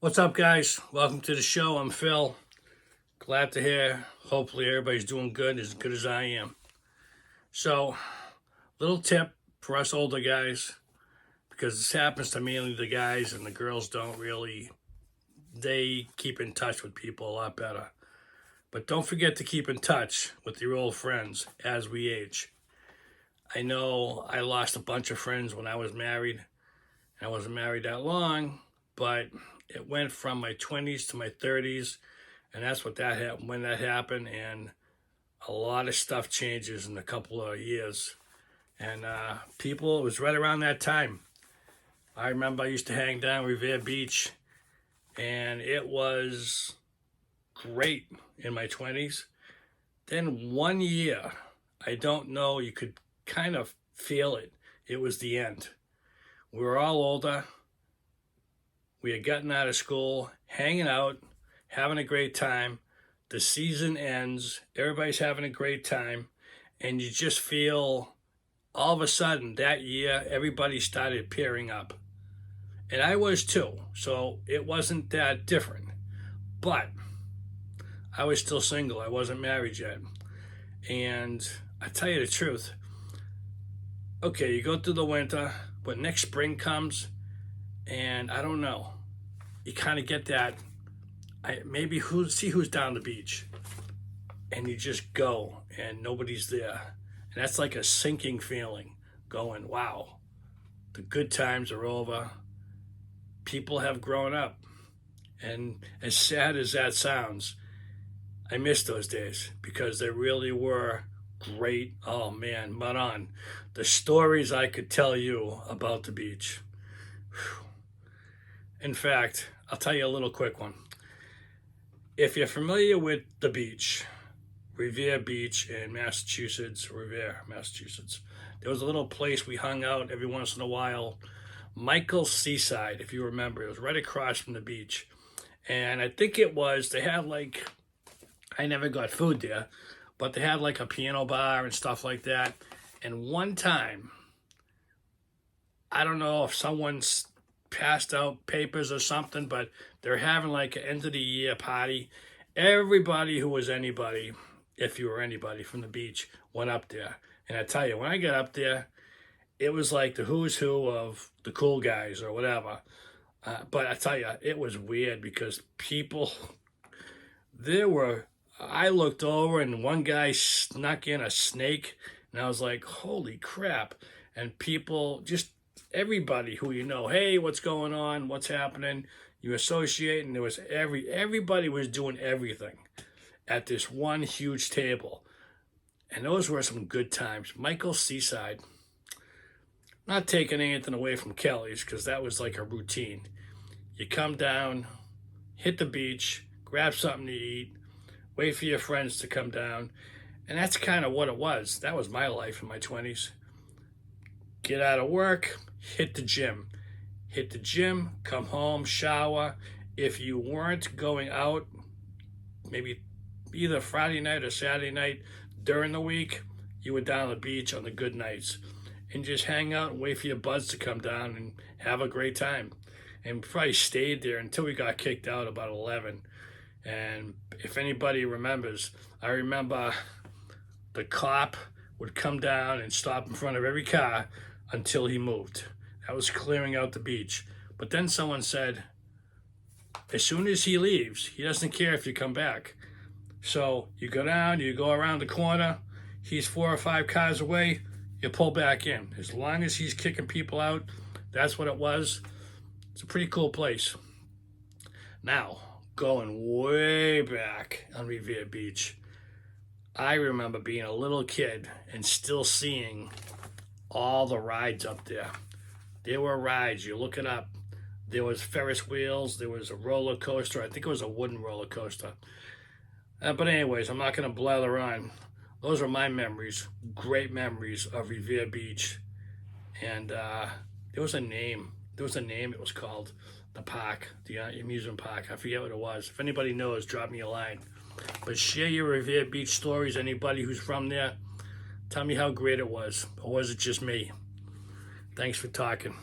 What's up, guys? Welcome to the show. I'm Phil. Glad to hear. Hopefully, everybody's doing good as I am. So, little tip for us older guys, because this happens to mainly the guys and the girls don't really, they keep in touch with people a lot better. But don't forget to keep in touch with your old friends as we age. I know I lost a bunch of friends when I was married. I wasn't married that long, but it went from my 20s to my 30s, and that's what that happened when that happened. And a lot of stuff changes in a couple of years. And people, it was right around that time. I remember I used to hang down Revere Beach, and it was great in my 20s. Then one year, I don't know, you could kind of feel it. It was the end. We were all older. We had gotten out of school, hanging out, having a great time. The season ends, everybody's having a great time, and you just feel all of a sudden that year everybody started pairing up. And I was too, so it wasn't that different. But I was still single, I wasn't married yet. And I tell you the truth, okay, you go through the winter, but next spring comes, and I don't know. You kind of get that. Maybe see who's down the beach, and you just go, and nobody's there, and that's like a sinking feeling. Going, wow, the good times are over. People have grown up, and as sad as that sounds, I miss those days because they really were great. Oh man, but on the stories I could tell you about the beach. Whew. In fact, I'll tell you a little quick one. If you're familiar with the beach, Revere Beach in Massachusetts, Revere, Massachusetts, there was a little place we hung out every once in a while, Michael's Seaside, if you remember. It was right across from the beach. And I think they had like, I never got food there, but they had like a piano bar and stuff like that. And one time, I don't know if someone's passed out papers or something, but they're having like an end of the year party. Everybody who was anybody, if you were anybody from the beach, went up there. And I tell you, when I got up there, it was like the who's who of the cool guys or whatever. But I tell you, it was weird because people, I looked over and one guy snuck in a snake, and I was like, holy crap. And people, just everybody who you know, hey, what's going on? What's happening? You associate, and there was everybody was doing everything at this one huge table. And those were some good times. Michael's Seaside, not taking anything away from Kelly's because that was like a routine. You come down, hit the beach, grab something to eat, wait for your friends to come down. And that's kind of what it was. That was my life in my 20s. Get out of work, hit the gym. Hit the gym, come home, shower. If you weren't going out, maybe either Friday night or Saturday night during the week, you were down on the beach on the good nights and just hang out and wait for your buds to come down and have a great time. And probably stayed there until we got kicked out about 11. And if anybody remembers, I remember the cop would come down and stop in front of every car until he moved. That was clearing out the beach. But then someone said, as soon as he leaves, he doesn't care if you come back. So you go down, you go around the corner, he's 4 or 5 cars away, you pull back in. As long as he's kicking people out, that's what it was. It's a pretty cool place. Now, going way back on Revere Beach, I remember being a little kid and still seeing all the rides up there. There were rides, you look it up. There was Ferris wheels, there was a roller coaster. I think it was a wooden roller coaster. But anyways, I'm not going to blather on. Those are my memories, great memories of Revere Beach. And there was a name it was called, the park, the amusement park. I forget what it was. If anybody knows, drop me a line. But share your Revere Beach stories, anybody who's from there. Tell me how great it was, or was it just me? Thanks for talking.